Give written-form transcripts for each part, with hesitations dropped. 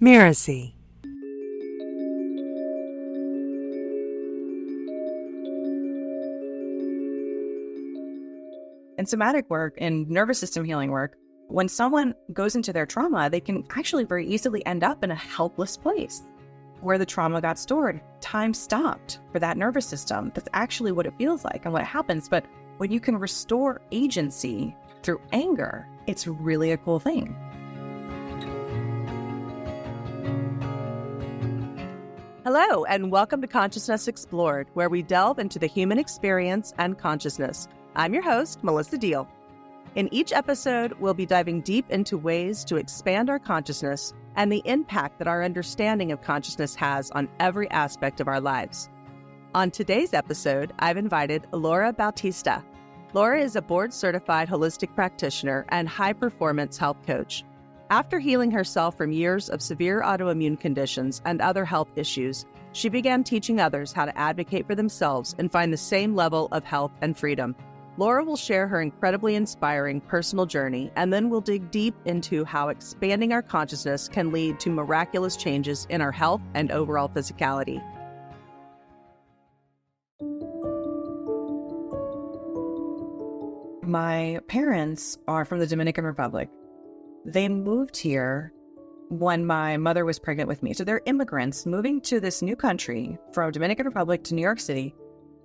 Mirasee. In somatic work, in nervous system healing work, when someone goes into their trauma, they can actually very easily end up in a helpless place where the trauma got stored. Time stopped for that nervous system. That's actually what it feels like and what happens. But when you can restore agency through anger, it's really a cool thing. Hello, and welcome to Consciousness Explored, where we delve into the human experience and consciousness. I'm your host, Melissa Deal. In each episode, we'll be diving deep into ways to expand our consciousness and the impact that our understanding of consciousness has on every aspect of our lives. On today's episode, I've invited Laura Bautista. Laura is a board-certified holistic practitioner and high-performance health coach. After healing herself from years of severe autoimmune conditions and other health issues, she began teaching others how to advocate for themselves and find the same level of health and freedom. Laura will share her incredibly inspiring personal journey, and then we'll dig deep into how expanding our consciousness can lead to miraculous changes in our health and overall physicality. My parents are from the Dominican Republic. They moved here when my mother was pregnant with me. So they're immigrants moving to this new country from Dominican Republic to New York City.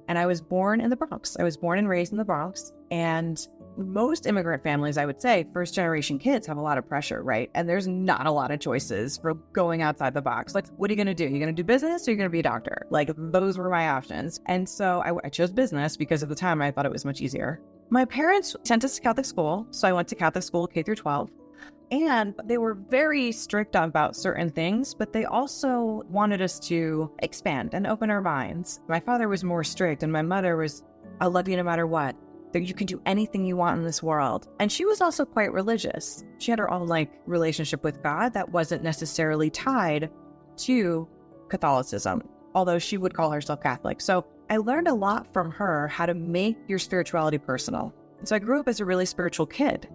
And I was born in the Bronx. I was born and raised in the Bronx. And most immigrant families, I would say, first generation kids have a lot of pressure, right? And there's not a lot of choices for going outside the box. Like, what are you going to do? You're going to do business or you're going to be a doctor? Like, those were my options. And so I chose business because at the time I thought it was much easier. My parents sent us to Catholic school. So I went to Catholic school K through 12. And they were very strict about certain things, but they also wanted us to expand and open our minds. My father was more strict and my mother was, I love you no matter what. That you can do anything you want in this world. And she was also quite religious. She had her own relationship with God that wasn't necessarily tied to Catholicism, although she would call herself Catholic. So I learned a lot from her how to make your spirituality personal. So I grew up as a really spiritual kid.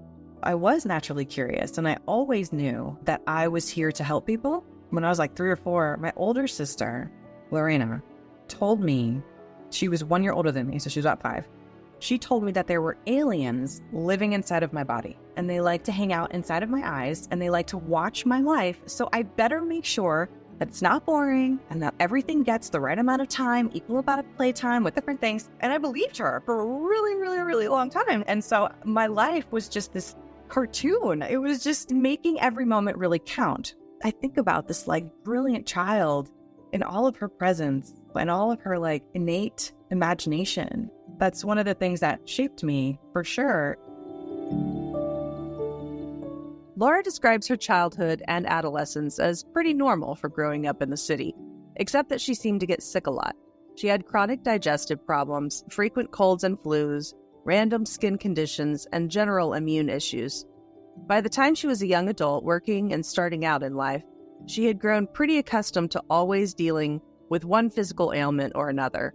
I was naturally curious, and I always knew that I was here to help people. When I was like 3 or 4, my older sister, Lorena, told me, she was 1 year older than me, so she was about 5. She told me that there were aliens living inside of my body, and they like to hang out inside of my eyes, and they like to watch my life, so I better make sure that it's not boring, and that everything gets the right amount of time, equal amount of playtime with different things. And I believed her for a really, really, really long time. And so my life was just this cartoon. It was just making every moment really count. I think about this brilliant child in all of her presence and all of her innate imagination. That's one of the things that shaped me for sure. Laura describes her childhood and adolescence as pretty normal for growing up in the city, except that she seemed to get sick a lot. She had chronic digestive problems, frequent colds and flus, random skin conditions, and general immune issues. By the time she was a young adult working and starting out in life, she had grown pretty accustomed to always dealing with one physical ailment or another.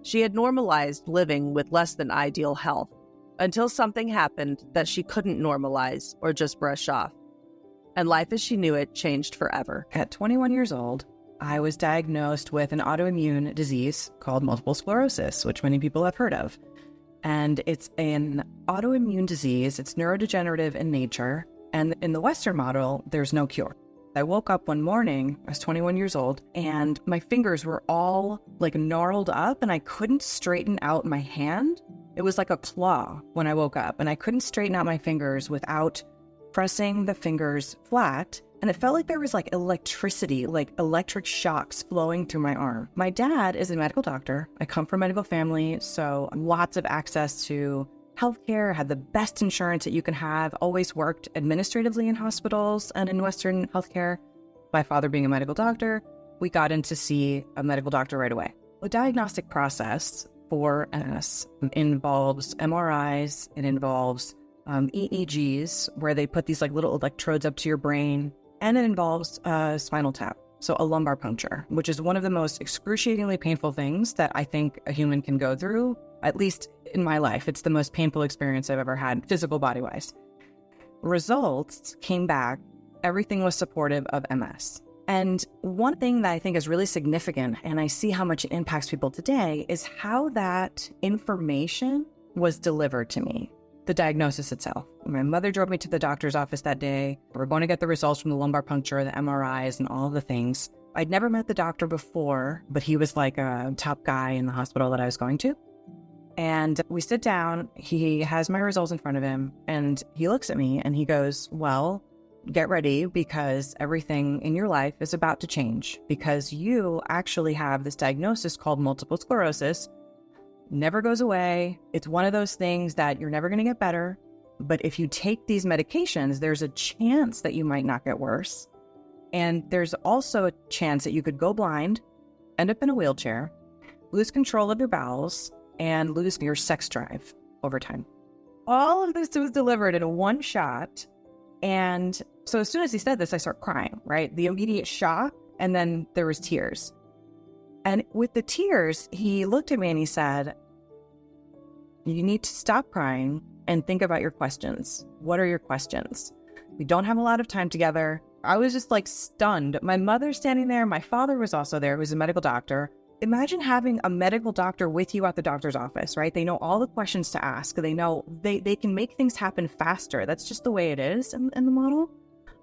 She had normalized living with less than ideal health until something happened that she couldn't normalize or just brush off. And life as she knew it changed forever. At 21 years old, I was diagnosed with an autoimmune disease called multiple sclerosis, which many people have heard of. And it's an autoimmune disease. It's neurodegenerative in nature. And in the Western model, there's no cure. I woke up one morning, I was 21 years old, and my fingers were all gnarled up and I couldn't straighten out my hand. It was like a claw when I woke up, and I couldn't straighten out my fingers without pressing the fingers flat. And it felt like there was electricity, electric shocks flowing through my arm. My dad is a medical doctor. I come from a medical family, so lots of access to healthcare, had the best insurance that you can have, always worked administratively in hospitals and in Western healthcare. My father being a medical doctor, we got in to see a medical doctor right away. The diagnostic process for MS involves MRIs, it involves EEGs, where they put these little electrodes up to your brain, and it involves spinal tap, so a lumbar puncture, which is one of the most excruciatingly painful things that I think a human can go through, at least in my life. It's the most painful experience I've ever had, physical body-wise. Results came back everything was supportive of MS. And one thing that I think is really significant, and I see how much it impacts people today, is how that information was delivered to me, the diagnosis itself. My mother drove me to the doctor's office that day. We're going to get the results from the lumbar puncture, the MRIs, and all of the things. I'd never met the doctor before, but he was like a top guy in the hospital that I was going to. And we sit down, he has my results in front of him, and he looks at me and he goes, well, get ready because everything in your life is about to change because you actually have this diagnosis called multiple sclerosis. Never goes away. It's one of those things that you're never going to get better. But if you take these medications, there's a chance that you might not get worse. And there's also a chance that you could go blind, end up in a wheelchair, lose control of your bowels, and lose your sex drive over time. All of this was delivered in one shot. And so as soon as he said this, I start crying, right? The immediate shock, and then there was tears. And with the tears, he looked at me and he said, you need to stop crying and think about your questions. What are your questions? We don't have a lot of time together. I was just like stunned. My mother's standing there. My father was also there, who was a medical doctor. Imagine having a medical doctor with you at the doctor's office, right? They know all the questions to ask. They know they can make things happen faster. That's just the way it is in the model.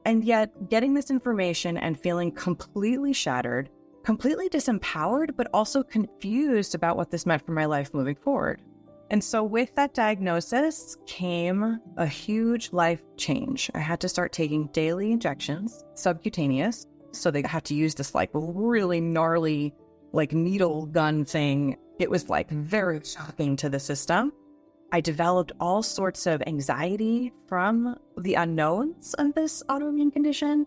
And yet getting this information and feeling completely shattered, completely disempowered, but also confused about what this meant for my life moving forward. And so with that diagnosis came a huge life change. I had to start taking daily injections, subcutaneous. So they had to use this like really gnarly like needle gun thing. It was like very shocking to the system. I developed all sorts of anxiety from the unknowns of this autoimmune condition.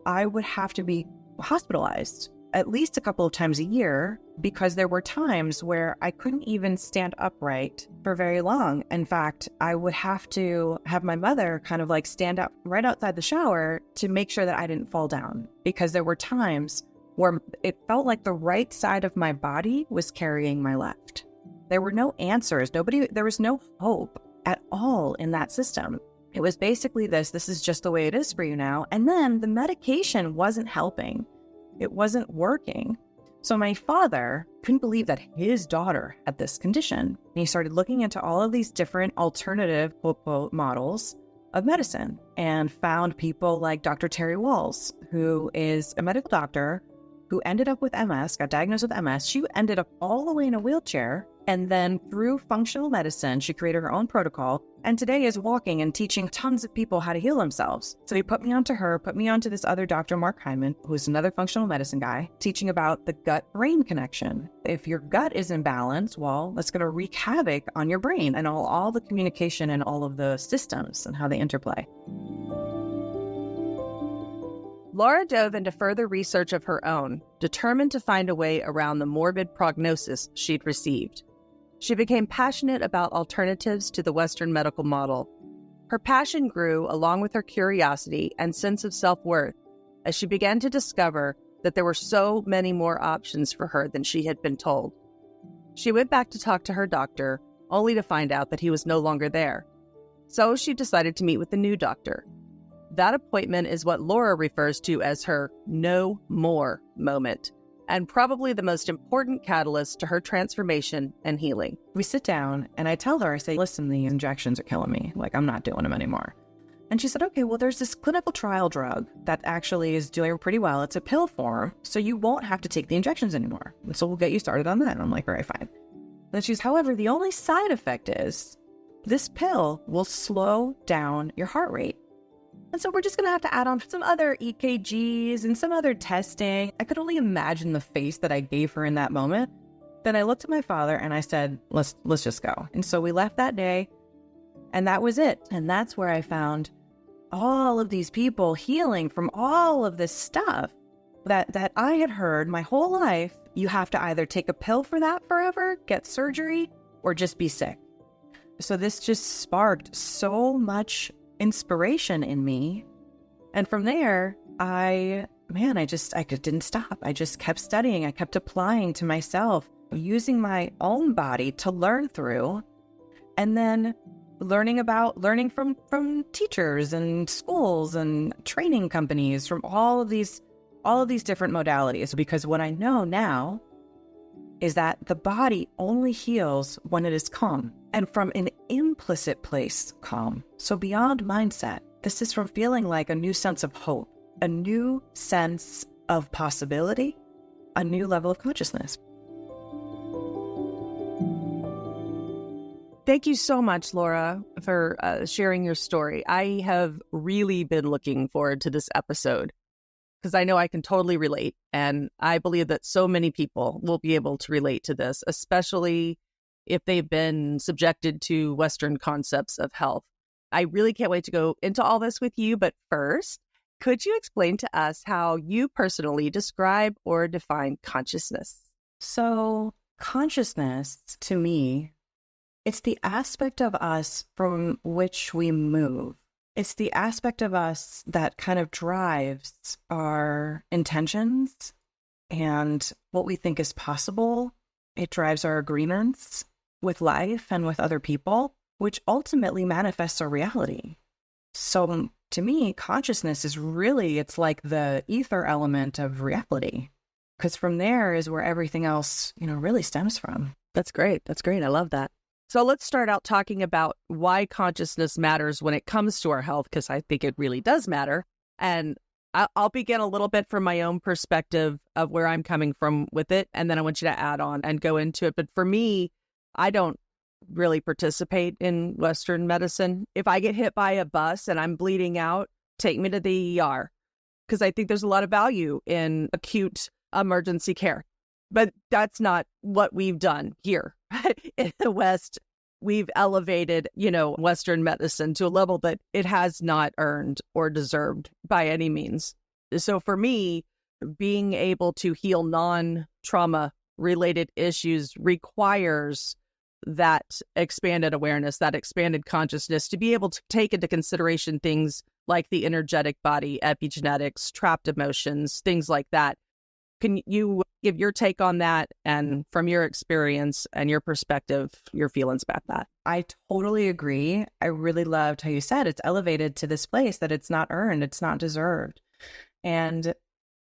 I would have to be hospitalized at least a couple of times a year because there were times where I couldn't even stand upright for very long. In fact, I would have to have my mother kind of like stand up right outside the shower to make sure that I didn't fall down because there were times where it felt like the right side of my body was carrying my left. There were no answers. There was no hope at all in that system. It was basically this is just the way it is for you now. And then the medication wasn't helping. It wasn't working. So my father couldn't believe that his daughter had this condition. And he started looking into all of these different alternative, quote, quote, models of medicine and found people like Dr. Terry Walls, who is a medical doctor who ended up with MS, got diagnosed with MS. She ended up all the way in a wheelchair. And then through functional medicine, she created her own protocol and today is walking and teaching tons of people how to heal themselves. So he put me onto her, put me onto this other Dr. Mark Hyman, who's another functional medicine guy, teaching about the gut-brain connection. If your gut is in balance, well, that's going to wreak havoc on your brain and all the communication and all of the systems and how they interplay. Laura dove into further research of her own, determined to find a way around the morbid prognosis she'd received. She became passionate about alternatives to the Western medical model. Her passion grew along with her curiosity and sense of self-worth as she began to discover that there were so many more options for her than she had been told. She went back to talk to her doctor, only to find out that he was no longer there. So she decided to meet with the new doctor. That appointment is what Laura refers to as her no more moment, and probably the most important catalyst to her transformation and healing. We sit down and I tell her, I say, listen, the injections are killing me. Like, I'm not doing them anymore. And she said, okay, well, there's this clinical trial drug that actually is doing pretty well. It's a pill form, so you won't have to take the injections anymore. So we'll get you started on that. And I'm like, all right, fine. Then she's, however, the only side effect is this pill will slow down your heart rate. And so we're just going to have to add on some other EKGs and some other testing. I could only imagine the face that I gave her in that moment. Then I looked at my father and I said, let's just go. And so we left that day and that was it. And that's where I found all of these people healing from all of this stuff that I had heard my whole life. You have to either take a pill for that forever, get surgery, or just be sick. So this just sparked so much inspiration in me. And from there, I didn't stop. I just kept studying. I kept applying to myself, using my own body to learn through. And then learning from teachers and schools and training companies, from all of these different modalities, because what I know now is that the body only heals when it is calm, and from an implicit place calm. So beyond mindset, this is from feeling like a new sense of hope, a new sense of possibility, a new level of consciousness. Thank you so much, Laura, for sharing your story. I have really been looking forward to this episode because I know I can totally relate. And I believe that so many people will be able to relate to this, especially if they've been subjected to Western concepts of health. I really can't wait to go into all this with you. But first, could you explain to us how you personally describe or define consciousness? So consciousness, to me, it's the aspect of us from which we move. It's the aspect of us that kind of drives our intentions and what we think is possible. It drives our agreements with life and with other people, which ultimately manifests our reality. So to me, consciousness is really, it's like the ether element of reality, because from there is where everything else, really stems from. That's great. That's great. I love that. So let's start out talking about why consciousness matters when it comes to our health, because I think it really does matter. And I'll begin a little bit from my own perspective of where I'm coming from with it. And then I want you to add on and go into it. But for me, I don't really participate in Western medicine. If I get hit by a bus and I'm bleeding out, take me to the ER, because I think there's a lot of value in acute emergency care. But that's not what we've done here in the West. We've elevated, Western medicine to a level that it has not earned or deserved by any means. So for me, being able to heal non-trauma related issues requires that expanded awareness, that expanded consciousness, to be able to take into consideration things like the energetic body, epigenetics, trapped emotions, things like that. Can you give your take on that, and from your experience and your perspective, your feelings about that? I totally agree. I really loved how you said it's elevated to this place that it's not earned, it's not deserved. And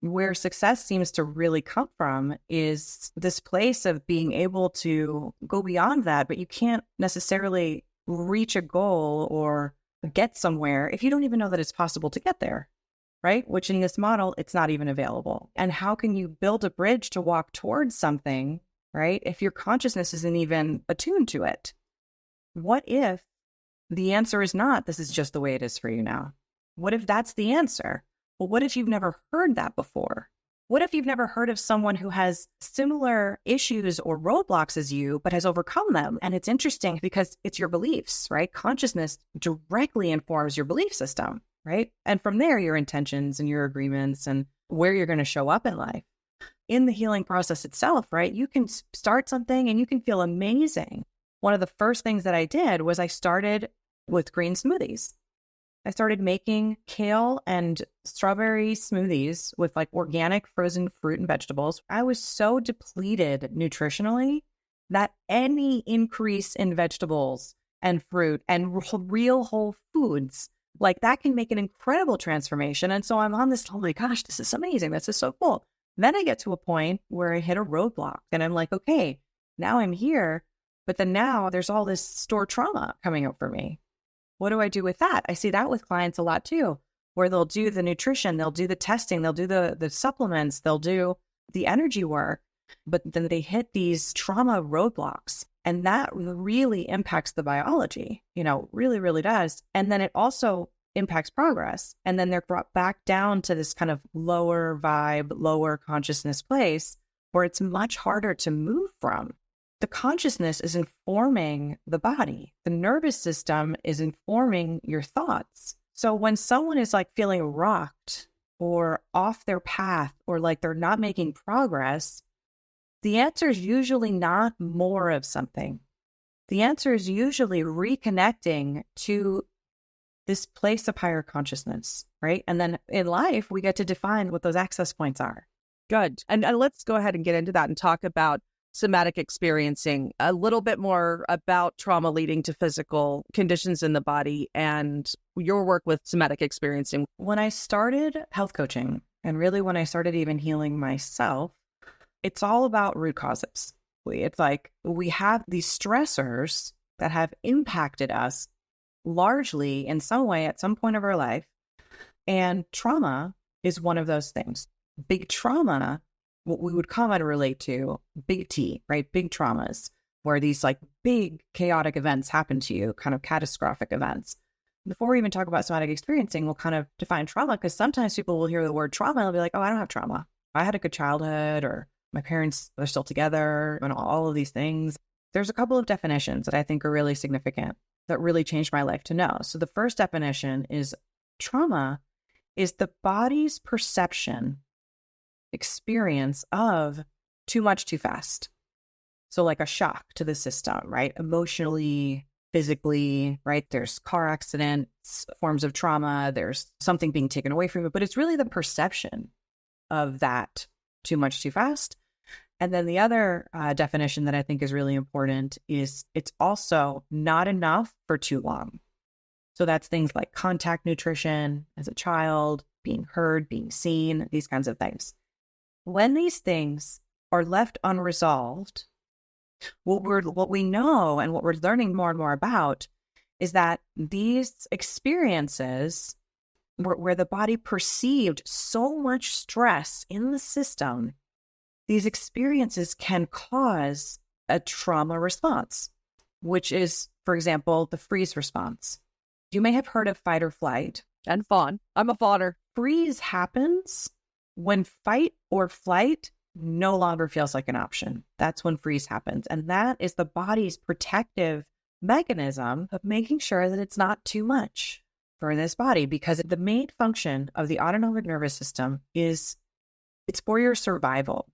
where success seems to really come from is this place of being able to go beyond that, but you can't necessarily reach a goal or get somewhere if you don't even know that it's possible to get there. Right? Which in this model, it's not even available. And how can you build a bridge to walk towards something, right, if your consciousness isn't even attuned to it? What if the answer is not, this is just the way it is for you now? What if that's the answer? Well, what if you've never heard that before? What if you've never heard of someone who has similar issues or roadblocks as you, but has overcome them? And it's interesting because it's your beliefs, right? Consciousness directly informs your belief system. Right? And from there, your intentions and your agreements and where you're going to show up in life. In the healing process itself, right? You can start something and you can feel amazing. One of the first things that I did was I started with green smoothies. I started making kale and strawberry smoothies with like organic frozen fruit and vegetables. I was so depleted nutritionally that any increase in vegetables and fruit and real whole foods, like that can make an incredible transformation. And so I'm on this, oh my gosh, this is amazing. This is so cool. Then I get to a point where I hit a roadblock and I'm like, okay, now I'm here. But then now there's all this stored trauma coming up for me. What do I do with that? I see that with clients a lot too, where they'll do the nutrition, they'll do the testing, they'll do the supplements, they'll do the energy work, but then they hit these trauma roadblocks. And that really impacts the biology, really, really does. And then it also impacts progress. And then they're brought back down to this kind of lower vibe, lower consciousness place where it's much harder to move from. The consciousness is informing the body. The nervous system is informing your thoughts. So when someone is like feeling rocked or off their path or like they're not making progress, the answer is usually not more of something. The answer is usually reconnecting to this place of higher consciousness, right? And then in life, we get to define what those access points are. Good. And let's go ahead and get into that and talk about somatic experiencing, a little bit more about trauma leading to physical conditions in the body and your work with somatic experiencing. When I started health coaching, and really when I started even healing myself, it's all about root causes. It's like we have these stressors that have impacted us largely in some way at some point of our life. And trauma is one of those things. Big trauma, what we would come and relate to, big T, right? Big traumas, where these like big chaotic events happen to you, kind of catastrophic events. Before we even talk about somatic experiencing, we'll kind of define trauma, because sometimes people will hear the word trauma and they'll be like, oh, I don't have trauma. I had a good childhood, or my parents are still together, and all of these things. There's a couple of definitions that I think are really significant that really changed my life to know. So the first definition is trauma is the body's perception, experience of too much too fast. So like a shock to the system, right? Emotionally, physically, right? There's car accidents, forms of trauma, there's something being taken away from it, but it's really the perception of that too much too fast. And then the other definition that I think is really important is it's also not enough for too long. So that's things like contact nutrition as a child, being heard, being seen, these kinds of things. When these things are left unresolved, what we know and what we're learning more and more about is that these experiences where the body perceived so much stress in the system, these experiences can cause a trauma response, which is, for example, the freeze response. You may have heard of fight or flight. And fawn. I'm a fawner. Freeze happens when fight or flight no longer feels like an option. That's when freeze happens. And that is the body's protective mechanism of making sure that it's not too much for this body, because the main function of the autonomic nervous system is it's for your survival,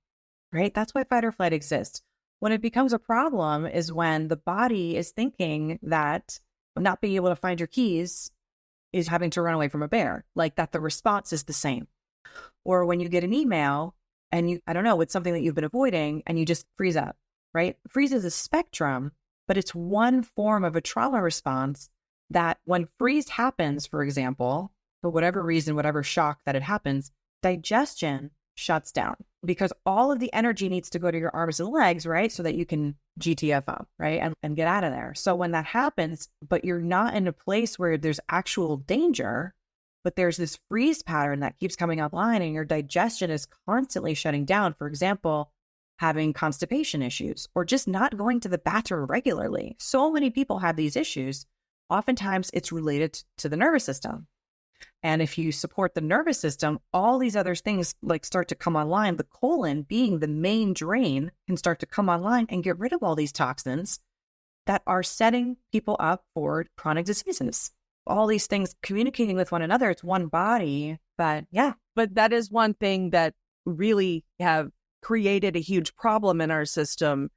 right? That's why fight or flight exists. When it becomes a problem is when the body is thinking that not being able to find your keys is having to run away from a bear, like that the response is the same. Or when you get an email and I don't know, it's something that you've been avoiding and you just freeze up, right? Freeze is a spectrum, but it's one form of a trauma response that when freeze happens, for example, for whatever reason, whatever shock that it happens, digestion shuts down because all of the energy needs to go to your arms and legs, right? So that you can GTFO, right? And get out of there. So when that happens, but you're not in a place where there's actual danger, but there's this freeze pattern that keeps coming online and your digestion is constantly shutting down. For example, having constipation issues or just not going to the bathroom regularly. So many people have these issues. Oftentimes it's related to the nervous system. And if you support the nervous system, all these other things like start to come online. The colon being the main drain can start to come online and get rid of all these toxins that are setting people up for chronic diseases. All these things communicating with one another. It's one body, but yeah. But that is one thing that really have created a huge problem in our system,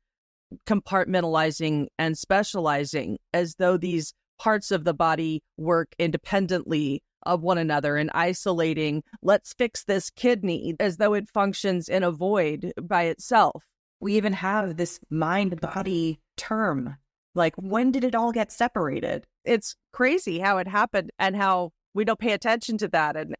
compartmentalizing and specializing as though these parts of the body work independently of one another and isolating, let's fix this kidney, as though it functions in a void by itself. We even have this mind-body term. Like, when did it all get separated? It's crazy how it happened and how we don't pay attention to that. And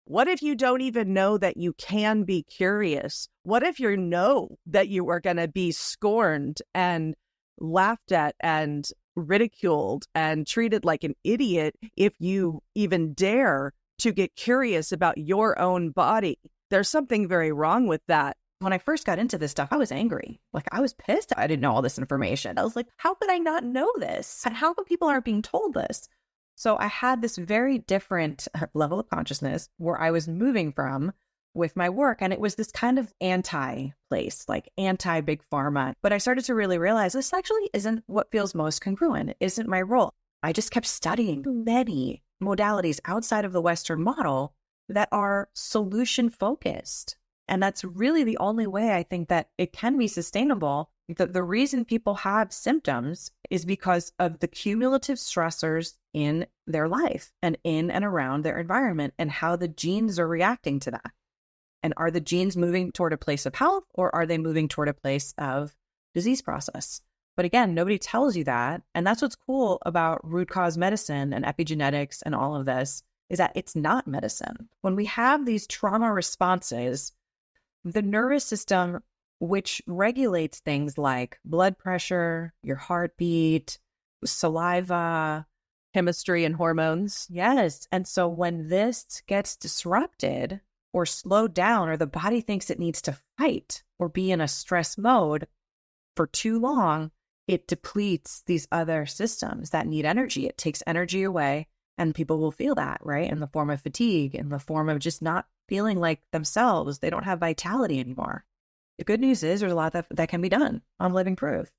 what if you don't even know that you can be curious? What if you know that you are going to be scorned and laughed at and ridiculed and treated like an idiot if you even dare to get curious about your own body? There's something very wrong with that. When I first got into this stuff, I was angry. Like, I was pissed I didn't know all this information. I was like, how could I not know this? And how come people aren't being told this? So I had this very different level of consciousness where I was moving from with my work. And it was this kind of anti-place, like anti-big pharma. But I started to really realize this actually isn't what feels most congruent. It isn't my role. I just kept studying many modalities outside of the Western model that are solution focused. And that's really the only way I think that it can be sustainable. The reason people have symptoms is because of the cumulative stressors in their life and in and around their environment and how the genes are reacting to that. And are the genes moving toward a place of health or are they moving toward a place of disease process. But again, nobody tells you that. And that's what's cool about root cause medicine and epigenetics and all of this, is that it's not medicine. When we have these trauma responses, the nervous system, which regulates things like blood pressure, your heartbeat, saliva, chemistry and hormones. yes. And so when this gets disrupted or slowed down, or the body thinks it needs to fight or be in a stress mode for too long, it depletes these other systems that need energy. It takes energy away, and people will feel that, right? In the form of fatigue, in the form of just not feeling like themselves. They don't have vitality anymore. The good news is there's a lot that can be done on living proof.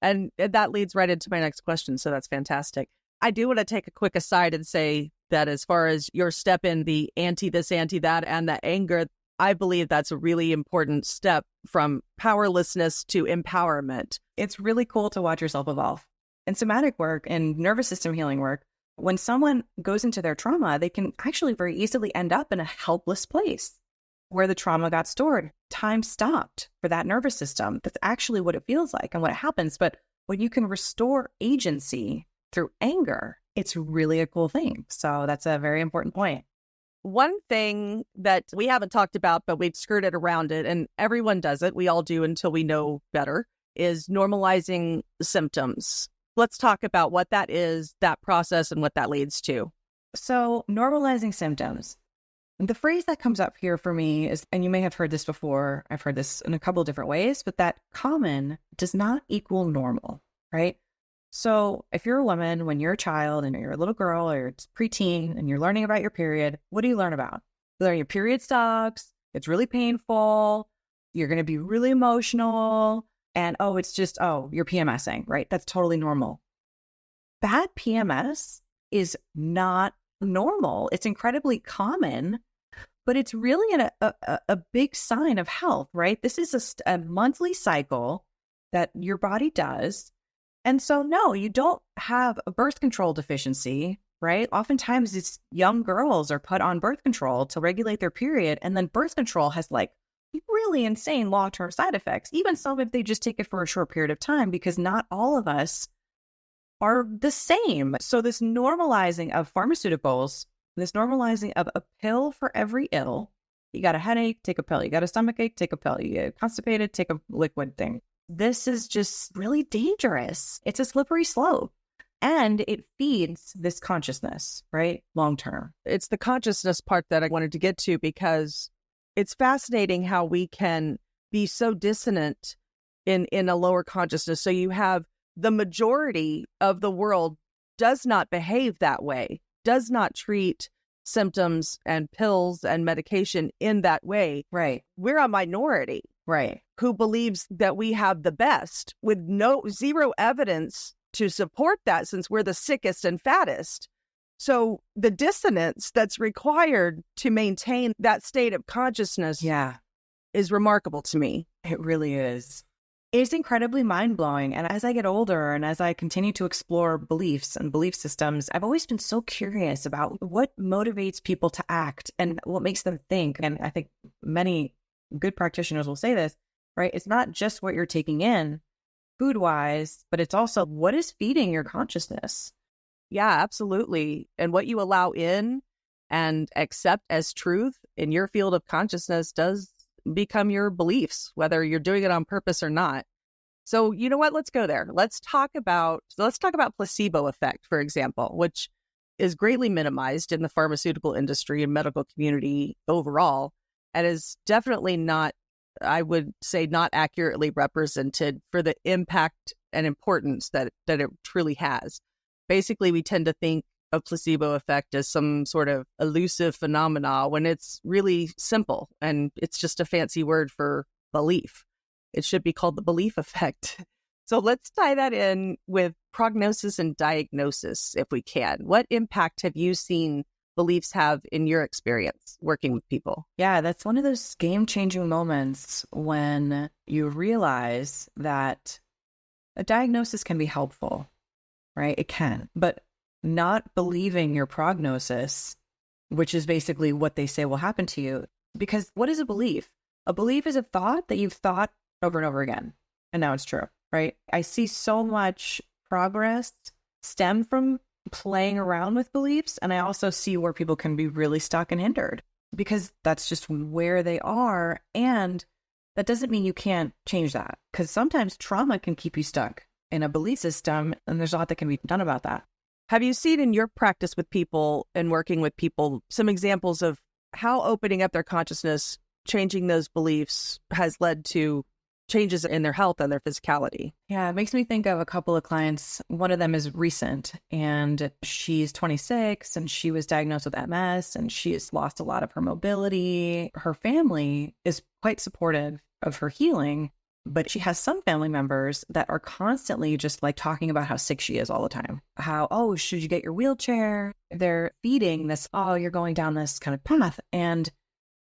And that leads right into my next question. So that's fantastic. I do want to take a quick aside and say that as far as your step in the anti this, anti that, and the anger, I believe that's a really important step from powerlessness to empowerment. It's really cool to watch yourself evolve. In somatic work and nervous system healing work, when someone goes into their trauma, they can actually very easily end up in a helpless place where the trauma got stored. Time stopped for that nervous system. That's actually what it feels like and what happens. But when you can restore agency through anger, it's really a cool thing. So that's a very important point. One thing that we haven't talked about, but we've skirted around it, and everyone does it, we all do until we know better, is normalizing symptoms. Let's talk about what that is, that process, and what that leads to. So normalizing symptoms. The phrase that comes up here for me is, and you may have heard this before, I've heard this in a couple of different ways, but that common does not equal normal, right? So if you're a woman, when you're a child and you're a little girl or it's preteen and you're learning about your period, what do you learn about? You learn your period sucks, it's really painful, you're going to be really emotional, and it's just, you're PMSing, right? That's totally normal. Bad PMS is not normal. It's incredibly common, but it's really a big sign of health, right? This is a monthly cycle that your body does. And so, no, you don't have a birth control deficiency, right? Oftentimes, these young girls are put on birth control to regulate their period. And then birth control has like really insane long-term side effects, even some if they just take it for a short period of time, because not all of us are the same. So this normalizing of pharmaceuticals, this normalizing of a pill for every ill, you got a headache, take a pill. You got a stomachache, take a pill. You get constipated, take a liquid thing. This is just really dangerous. It's a slippery slope. And it feeds this consciousness, right? Long term. It's the consciousness part that I wanted to get to, because it's fascinating how we can be so dissonant in a lower consciousness. So you have the majority of the world does not behave that way, does not treat symptoms and pills and medication in that way. Right. We're a minority. Right. Who believes that we have the best with zero evidence to support that, since we're the sickest and fattest. So the dissonance that's required to maintain that state of consciousness is remarkable to me. It really is. It's incredibly mind-blowing. And as I get older and as I continue to explore beliefs and belief systems, I've always been so curious about what motivates people to act and what makes them think. And I think many good practitioners will say this, right? It's not just what you're taking in food-wise, but it's also what is feeding your consciousness. Yeah, absolutely. And what you allow in and accept as truth in your field of consciousness does become your beliefs, whether you're doing it on purpose or not. So, you know what? Let's go there. Let's talk about placebo effect, for example, which is greatly minimized in the pharmaceutical industry and medical community overall, and is definitely not, I would say, not accurately represented for the impact and importance that it truly has. Basically, we tend to think of placebo effect as some sort of elusive phenomena when it's really simple and it's just a fancy word for belief. It should be called the belief effect. So let's tie that in with prognosis and diagnosis if we can. What impact have you seen beliefs have in your experience working with people? Yeah, that's one of those game-changing moments when you realize that a diagnosis can be helpful, right? It can, but not believing your prognosis, which is basically what they say will happen to you. Because what is a belief? A belief is a thought that you've thought over and over again, and now it's true. right? I see so much progress stem from playing around with beliefs. And I also see where people can be really stuck and hindered because that's just where they are. And that doesn't mean you can't change that, because sometimes trauma can keep you stuck in a belief system, and there's a lot that can be done about that. Have you seen in your practice with people and working with people some examples of how opening up their consciousness, changing those beliefs has led to changes in their health and their physicality? Yeah, it makes me think of a couple of clients. One of them is recent, and she's 26, and she was diagnosed with MS, and she has lost a lot of her mobility. Her family is quite supportive of her healing, but she has some family members that are constantly just like talking about how sick she is all the time. How, oh, should you get your wheelchair? They're feeding this, oh, you're going down this kind of path. And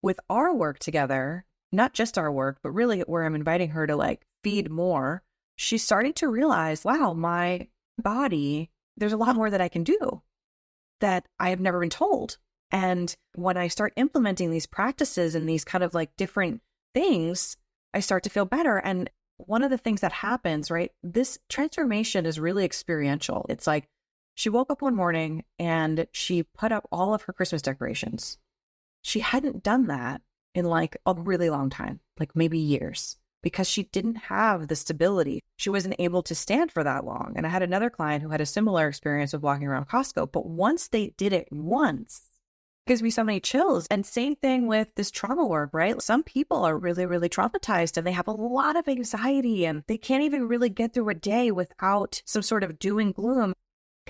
with our work together, not just our work, but really where I'm inviting her to like feed more, she's starting to realize, wow, my body, there's a lot more that I can do that I have never been told. And when I start implementing these practices and these kind of like different things, I start to feel better. And one of the things that happens, right, this transformation is really experiential. It's like she woke up one morning and she put up all of her Christmas decorations. She hadn't done that in like a really long time, like maybe years, because she didn't have the stability. She wasn't able to stand for that long. And I had another client who had a similar experience of walking around Costco, but once they did it once, it gives me so many chills. And same thing with this trauma work, right? Some people are really, really traumatized and they have a lot of anxiety and they can't even really get through a day without some sort of doom and gloom.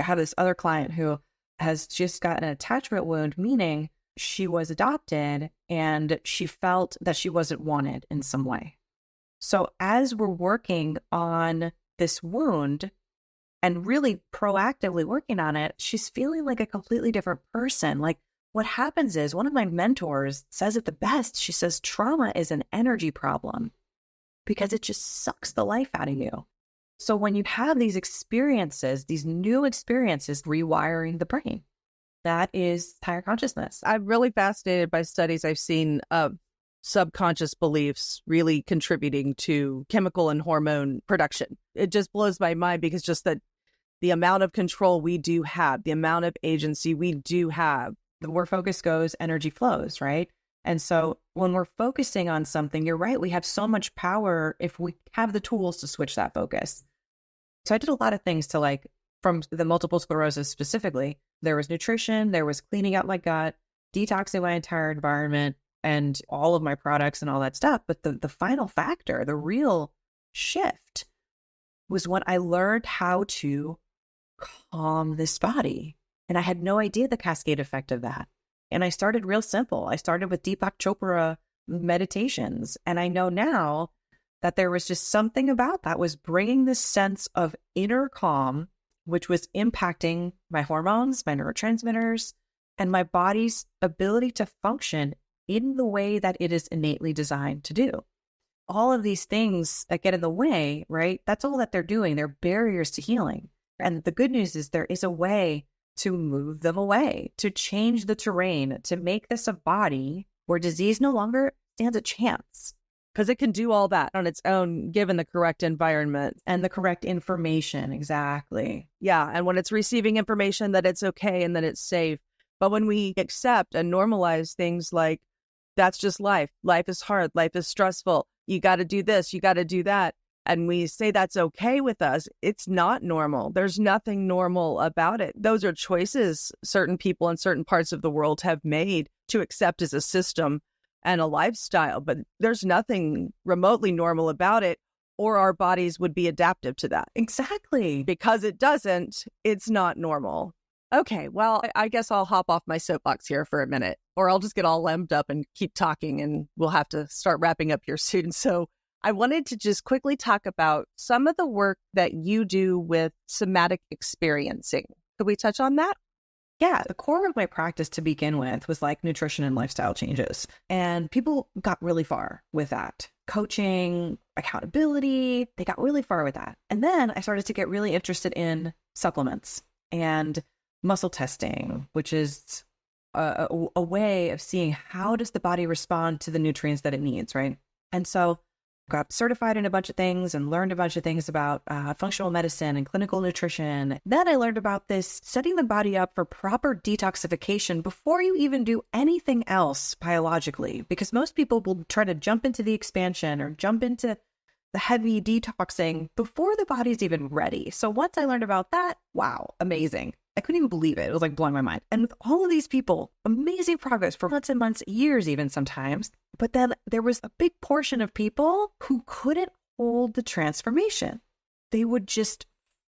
I have this other client who has just got an attachment wound, meaning she was adopted and she felt that she wasn't wanted in some way. So as we're working on this wound and really proactively working on it, she's feeling like a completely different person. Like what happens is, one of my mentors says it the best. She says, trauma is an energy problem because it just sucks the life out of you. So when you have these experiences, these new experiences, rewiring the brain, that is higher consciousness. I'm really fascinated by studies I've seen of subconscious beliefs really contributing to chemical and hormone production. It just blows my mind because just that the amount of control we do have, the amount of agency we do have. Where focus goes, energy flows, right? And so when we're focusing on something, you're right, we have so much power if we have the tools to switch that focus. So I did a lot of things to like, from the multiple sclerosis specifically, there was nutrition, there was cleaning out my gut, detoxing my entire environment and all of my products and all that stuff. But the final factor, the real shift, was when I learned how to calm this body. And I had no idea the cascade effect of that. And I started real simple. I started with Deepak Chopra meditations. And I know now that there was just something about that was bringing this sense of inner calm, which was impacting my hormones, my neurotransmitters, and my body's ability to function in the way that it is innately designed to do. All of these things that get in the way, right? That's all that they're doing. They're barriers to healing. And the good news is there is a way to move them away, to change the terrain, to make this a body where disease no longer stands a chance. Because it can do all that on its own, given the correct environment. And the correct information, exactly. Yeah, and when it's receiving information that it's okay and that it's safe. But when we accept and normalize things like, that's just life. Life is hard. Life is stressful. You got to do this. You got to do that. And we say that's okay with us. It's not normal. There's nothing normal about it. Those are choices certain people in certain parts of the world have made to accept as a system and a lifestyle. But there's nothing remotely normal about it, or our bodies would be adaptive to that. Exactly. Because it doesn't, it's not normal. Okay, well, I guess I'll hop off my soapbox here for a minute, or I'll just get all lemmed up and keep talking, and we'll have to start wrapping up here soon. So I wanted to just quickly talk about some of the work that you do with somatic experiencing. Could we touch on that? Yeah, the core of my practice to begin with was like nutrition and lifestyle changes. And people got really far with that. Coaching, accountability, they got really far with that. And then I started to get really interested in supplements and muscle testing, which is a way of seeing how does the body respond to the nutrients that it needs, right? And so got certified in a bunch of things and learned a bunch of things about functional medicine and clinical nutrition. Then I learned about this setting the body up for proper detoxification before you even do anything else biologically, because most people will try to jump into the expansion or jump into the heavy detoxing before the body's even ready. So once I learned about that, wow, amazing. I couldn't even believe it. It was like blowing my mind. And with all of these people, amazing progress for months and months, years even sometimes. But then there was a big portion of people who couldn't hold the transformation. They would just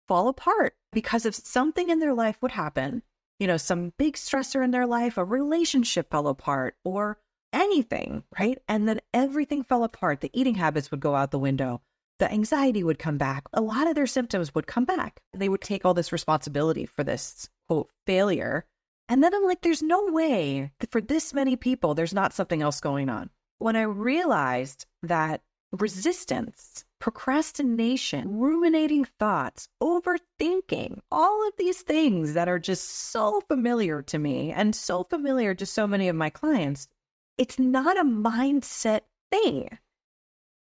fall apart because of something in their life would happen. You know, some big stressor in their life, a relationship fell apart or anything, right? And then everything fell apart. The eating habits would go out the window. The anxiety would come back. A lot of their symptoms would come back. They would take all this responsibility for this, quote, failure. And then I'm like, there's no way that for this many people, there's not something else going on. When I realized that resistance, procrastination, ruminating thoughts, overthinking, all of these things that are just so familiar to me and so familiar to so many of my clients, it's not a mindset thing.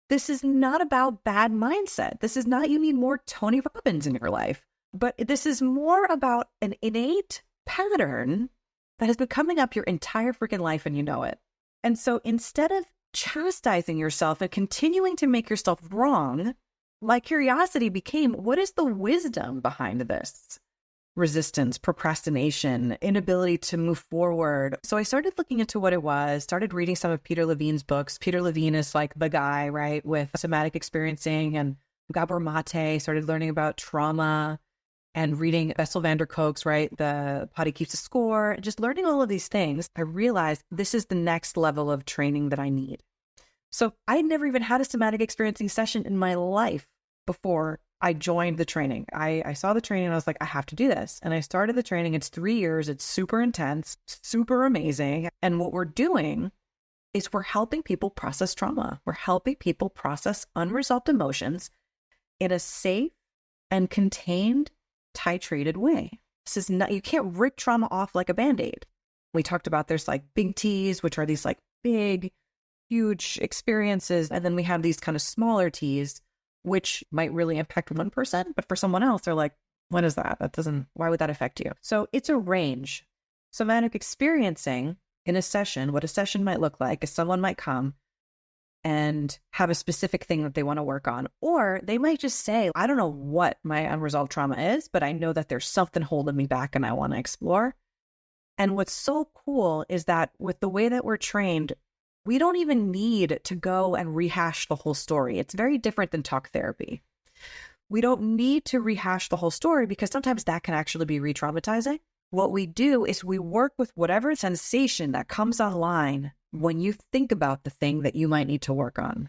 This is not about bad mindset. This is not you need more Tony Robbins in your life, but this is more about an innate pattern that has been coming up your entire freaking life and you know it. And so instead of chastising yourself and continuing to make yourself wrong, my curiosity became, what is the wisdom behind this? Resistance, procrastination, inability to move forward. So I started looking into what it was, started reading some of Peter Levine's books. Peter Levine is like the guy, right, with somatic experiencing, and Gabor Mate, started learning about trauma and reading Bessel van der Kolk's, right, The Body Keeps a Score, and just learning all of these things. I realized this is the next level of training that I need. So I had never even had a somatic experiencing session in my life before I joined the training. I saw the training and I was like, I have to do this. And I started the training. It's 3 years. It's super intense, super amazing. And what we're doing is we're helping people process trauma. We're helping people process unresolved emotions in a safe and contained, titrated way. This is not, you can't rip trauma off like a Band-Aid. We talked about there's like big T's, which are these like big, huge experiences. And then we have these kind of smaller T's, which might really impact one person, but for someone else, they're like, what is that? Why would that affect you? So it's a range. Somatic experiencing in a session, what a session might look like is someone might come and have a specific thing that they want to work on. Or they might just say, I don't know what my unresolved trauma is, but I know that there's something holding me back and I want to explore. And what's so cool is that with the way that we're trained, we don't even need to go and rehash the whole story. It's very different than talk therapy. We don't need to rehash the whole story because sometimes that can actually be re-traumatizing. What we do is we work with whatever sensation that comes online when you think about the thing that you might need to work on,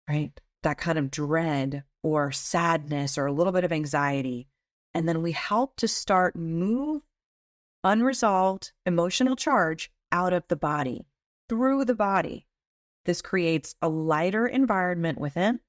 right? That kind of dread or sadness or a little bit of anxiety. And then we help to start move unresolved emotional charge out of the body, through the body. This creates a lighter environment within,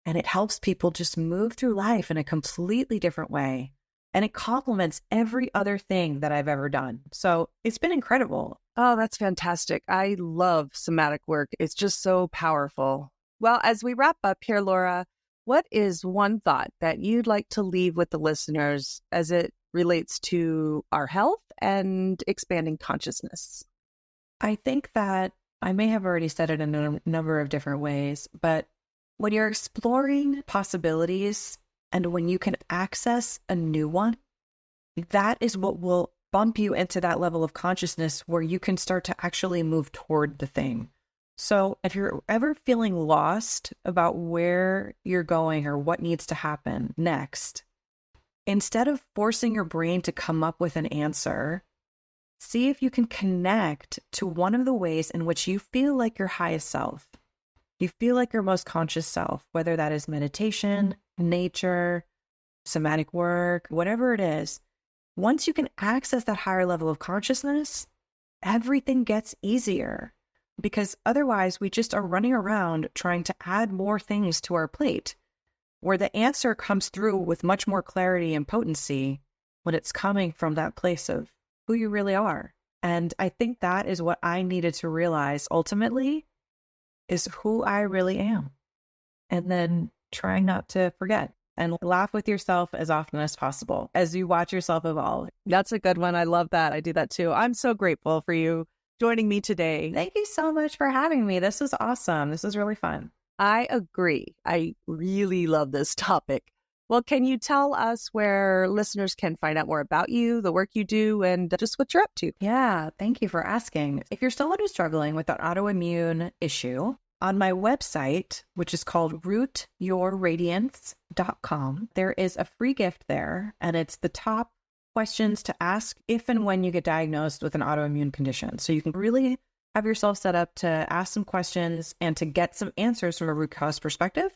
and it helps people just move through life in a completely different way. And it complements every other thing that I've ever done. So it's been incredible. Oh, that's fantastic. I love somatic work. It's just so powerful. Well, as we wrap up here, Laura, what is one thought that you'd like to leave with the listeners as it relates to our health and expanding consciousness? I think that I may have already said it in a number of different ways, but when you're exploring possibilities and when you can access a new one, that is what will bump you into that level of consciousness where you can start to actually move toward the thing. So if you're ever feeling lost about where you're going or what needs to happen next, instead of forcing your brain to come up with an answer, see if you can connect to one of the ways in which you feel like your highest self. You feel like your most conscious self, whether that is meditation, nature, somatic work, whatever it is. Once you can access that higher level of consciousness, everything gets easier, because otherwise we just are running around trying to add more things to our plate, where the answer comes through with much more clarity and potency when it's coming from that place of who you really are. And I think that is what I needed to realize ultimately, is who I really am. and then trying not to forget and laugh with yourself as often as possible as you watch yourself evolve. That's a good one. I love that. I do that too. I'm so grateful for you joining me today. Thank you so much for having me. This was awesome. This was really fun. I agree. I really love this topic. Well, can you tell us where listeners can find out more about you, the work you do, and just what you're up to? Yeah, thank you for asking. If you're someone who's struggling with an autoimmune issue, on my website, which is called rootyourradiance.com, there is a free gift there, and it's the top questions to ask if and when you get diagnosed with an autoimmune condition. So you can really have yourself set up to ask some questions and to get some answers from a root cause perspective.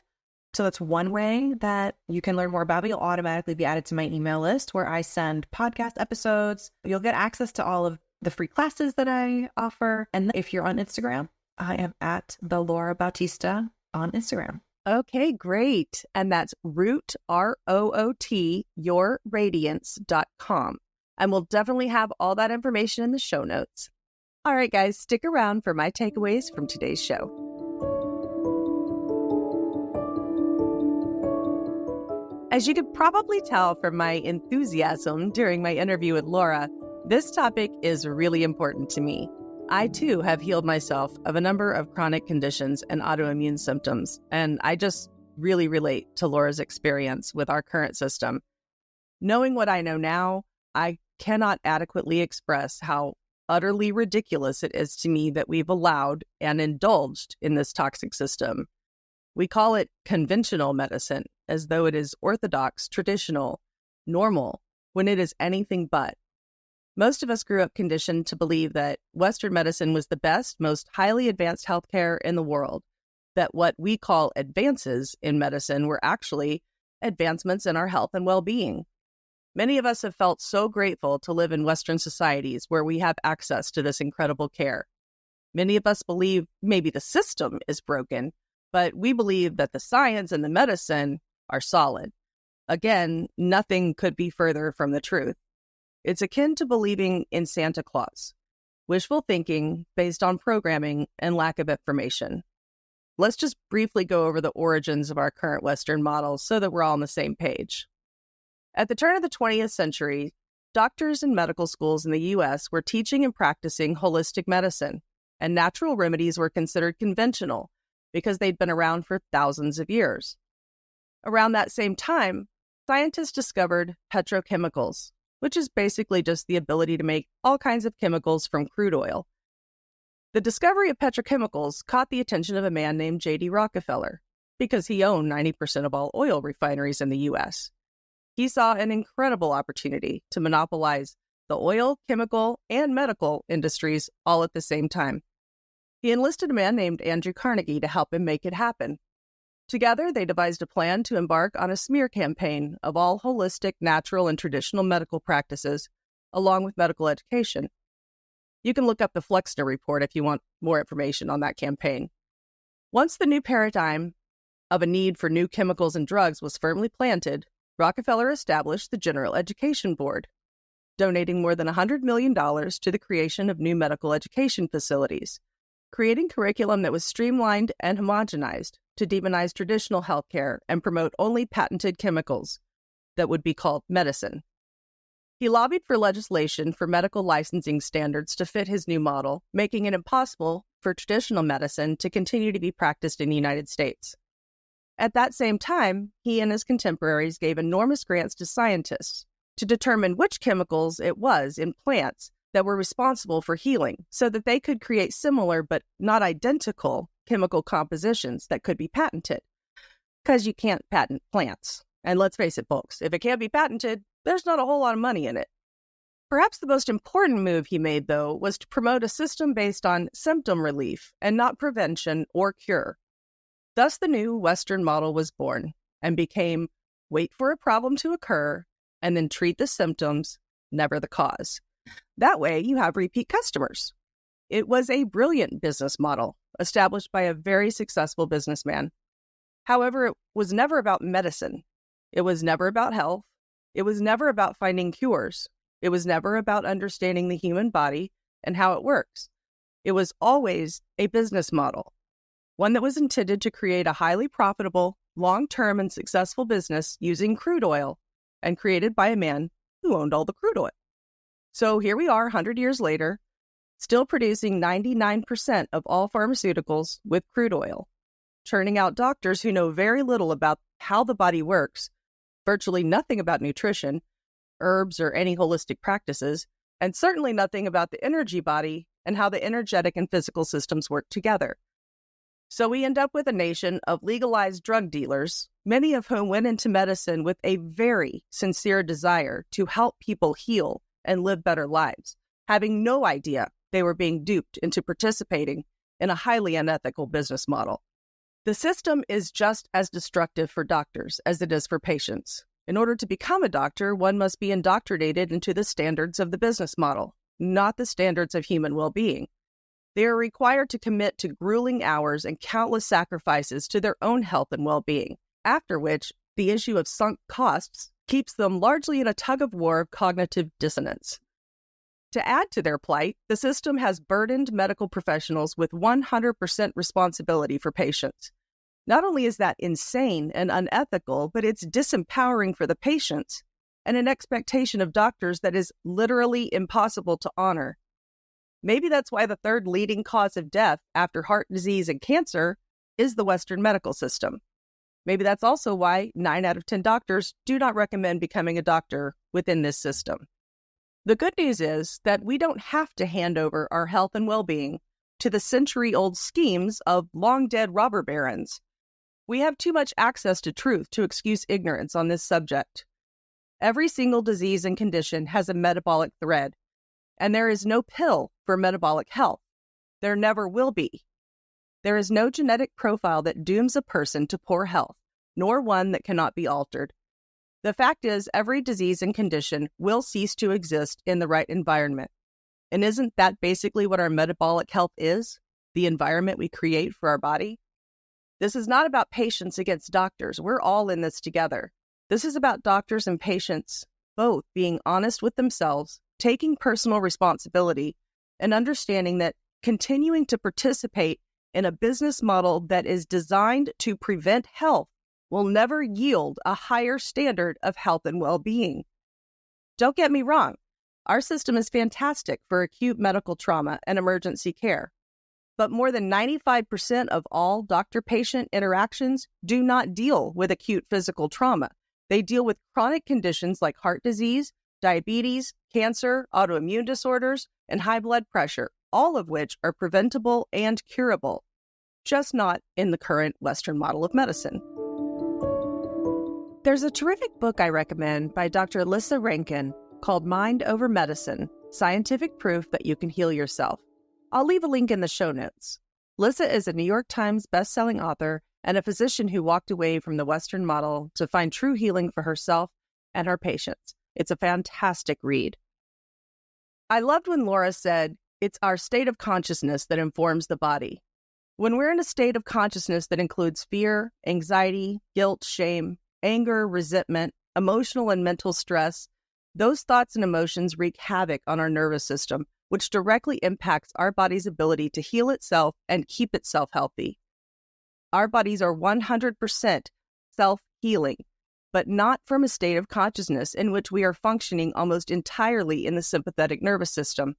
So that's one way that you can learn more about me. You'll automatically be added to my email list where I send podcast episodes. You'll get access to all of the free classes that I offer. And if you're on Instagram, I am at the Laura Bautista on Instagram. Okay, great. And that's root, ROOT, yourradiance.com. And we'll definitely have all that information in the show notes. All right, guys, stick around for my takeaways from today's show. As you could probably tell from my enthusiasm during my interview with Laura, this topic is really important to me. I, too, have healed myself of a number of chronic conditions and autoimmune symptoms, and I just really relate to Laura's experience with our current system. Knowing what I know now, I cannot adequately express how utterly ridiculous it is to me that we've allowed and indulged in this toxic system. We call it conventional medicine, as though it is orthodox, traditional, normal, when it is anything but. Most of us grew up conditioned to believe that Western medicine was the best, most highly advanced healthcare in the world, that what we call advances in medicine were actually advancements in our health and well-being. Many of us have felt so grateful to live in Western societies where we have access to this incredible care. Many of us believe maybe the system is broken, but we believe that the science and the medicine are solid. Again, nothing could be further from the truth. It's akin to believing in Santa Claus, wishful thinking based on programming and lack of information. Let's just briefly go over the origins of our current Western model so that we're all on the same page. At the turn of the 20th century, doctors in medical schools in the U.S. were teaching and practicing holistic medicine, and natural remedies were considered conventional because they'd been around for thousands of years. Around that same time, scientists discovered petrochemicals, which is basically just the ability to make all kinds of chemicals from crude oil. The discovery of petrochemicals caught the attention of a man named J.D. Rockefeller because he owned 90% of all oil refineries in the U.S. He saw an incredible opportunity to monopolize the oil, chemical, and medical industries all at the same time. He enlisted a man named Andrew Carnegie to help him make it happen. Together, they devised a plan to embark on a smear campaign of all holistic, natural, and traditional medical practices, along with medical education. You can look up the Flexner Report if you want more information on that campaign. Once the new paradigm of a need for new chemicals and drugs was firmly planted, Rockefeller established the General Education Board, donating more than $100 million to the creation of new medical education facilities, creating curriculum that was streamlined and homogenized to demonize traditional healthcare and promote only patented chemicals that would be called medicine. He lobbied for legislation for medical licensing standards to fit his new model, making it impossible for traditional medicine to continue to be practiced in the United States. At that same time, he and his contemporaries gave enormous grants to scientists to determine which chemicals it was in plants that were responsible for healing so that they could create similar but not identical chemical compositions that could be patented. Because you can't patent plants. And let's face it, folks, if it can't be patented, there's not a whole lot of money in it. Perhaps the most important move he made, though, was to promote a system based on symptom relief and not prevention or cure. Thus, the new Western model was born and became wait for a problem to occur and then treat the symptoms, never the cause. That way, you have repeat customers. It was a brilliant business model established by a very successful businessman. However, it was never about medicine. It was never about health. It was never about finding cures. It was never about understanding the human body and how it works. It was always a business model. one that was intended to create a highly profitable, long-term and successful business using crude oil, and created by a man who owned all the crude oil. So here we are 100 years later, still producing 99% of all pharmaceuticals with crude oil, churning out doctors who know very little about how the body works, virtually nothing about nutrition, herbs, or any holistic practices, and certainly nothing about the energy body and how the energetic and physical systems work together. So we end up with a nation of legalized drug dealers, many of whom went into medicine with a very sincere desire to help people heal and live better lives, having no idea they were being duped into participating in a highly unethical business model. The system is just as destructive for doctors as it is for patients. In order to become a doctor, one must be indoctrinated into the standards of the business model, not the standards of human well-being. They are required to commit to grueling hours and countless sacrifices to their own health and well-being, after which the issue of sunk costs keeps them largely in a tug-of-war of cognitive dissonance. To add to their plight, the system has burdened medical professionals with 100% responsibility for patients. Not only is that insane and unethical, but it's disempowering for the patients and an expectation of doctors that is literally impossible to honor. Maybe that's why the third leading cause of death after heart disease and cancer is the Western medical system. Maybe that's also why 9 out of 10 doctors do not recommend becoming a doctor within this system. The good news is that we don't have to hand over our health and well-being to the century-old schemes of long-dead robber barons. We have too much access to truth to excuse ignorance on this subject. Every single disease and condition has a metabolic thread, and there is no pill for metabolic health. There never will be. There is no genetic profile that dooms a person to poor health, nor one that cannot be altered. The fact is, every disease and condition will cease to exist in the right environment. And isn't that basically what our metabolic health is? The environment we create for our body? This is not about patients against doctors. We're all in this together. This is about doctors and patients both being honest with themselves, taking personal responsibility, and understanding that continuing to participate in a business model that is designed to prevent health will never yield a higher standard of health and well-being. Don't get me wrong. Our system is fantastic for acute medical trauma and emergency care. But more than 95% of all doctor-patient interactions do not deal with acute physical trauma. They deal with chronic conditions like heart disease, diabetes, cancer, autoimmune disorders, and high blood pressure, all of which are preventable and curable, just not in the current Western model of medicine. There's a terrific book I recommend by Dr. Lissa Rankin called Mind Over Medicine: Scientific Proof That You Can Heal Yourself. I'll leave a link in the show notes. Lissa is a New York Times best-selling author and a physician who walked away from the Western model to find true healing for herself and her patients. It's a fantastic read. I loved when Laura said, "It's our state of consciousness that informs the body." When we're in a state of consciousness that includes fear, anxiety, guilt, shame, anger, resentment, emotional and mental stress, those thoughts and emotions wreak havoc on our nervous system, which directly impacts our body's ability to heal itself and keep itself healthy. Our bodies are 100% self-healing, but not from a state of consciousness in which we are functioning almost entirely in the sympathetic nervous system.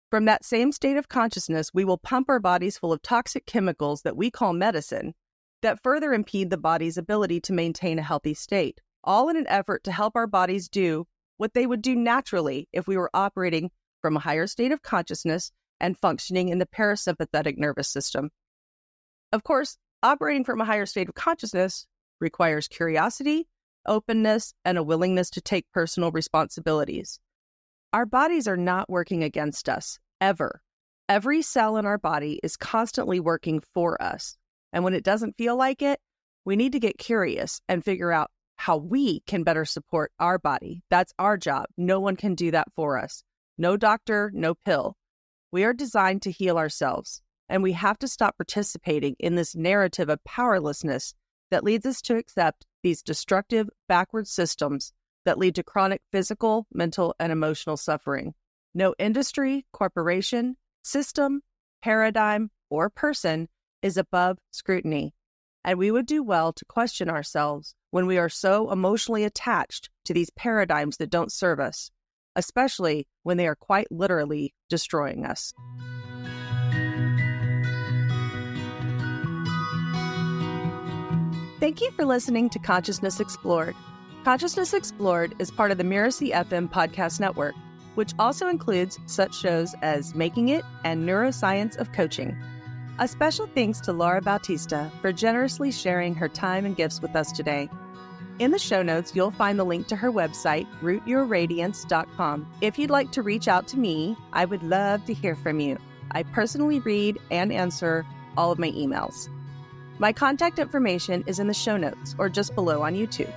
From that same state of consciousness, we will pump our bodies full of toxic chemicals that we call medicine that further impede the body's ability to maintain a healthy state, all in an effort to help our bodies do what they would do naturally if we were operating from a higher state of consciousness and functioning in the parasympathetic nervous system. Of course, operating from a higher state of consciousness requires curiosity, openness, and a willingness to take personal responsibilities. Our bodies are not working against us, ever. Every cell in our body is constantly working for us. And when it doesn't feel like it, we need to get curious and figure out how we can better support our body. That's our job. No one can do that for us. No doctor, no pill. We are designed to heal ourselves, and we have to stop participating in this narrative of powerlessness that leads us to accept these destructive, backward systems that lead to chronic physical, mental, and emotional suffering. No industry, corporation, system, paradigm, or person is above scrutiny, and we would do well to question ourselves when we are so emotionally attached to these paradigms that don't serve us, especially when they are quite literally destroying us. Thank you for listening to Consciousness Explored. Consciousness Explored is part of the Mirasee FM podcast network, which also includes such shows as Making It and Neuroscience of Coaching. A special thanks to Laura Bautista for generously sharing her time and gifts with us today. In the show notes, you'll find the link to her website, rootyourradiance.com. If you'd like to reach out to me, I would love to hear from you. I personally read and answer all of my emails. My contact information is in the show notes or just below on YouTube.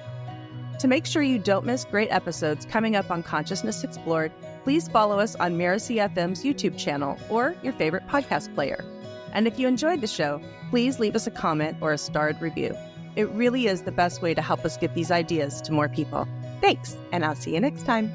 To make sure you don't miss great episodes coming up on Consciousness Explored, please follow us on Mirasee FM's YouTube channel or your favorite podcast player. And if you enjoyed the show, please leave us a comment or a starred review. It really is the best way to help us get these ideas to more people. Thanks, and I'll see you next time.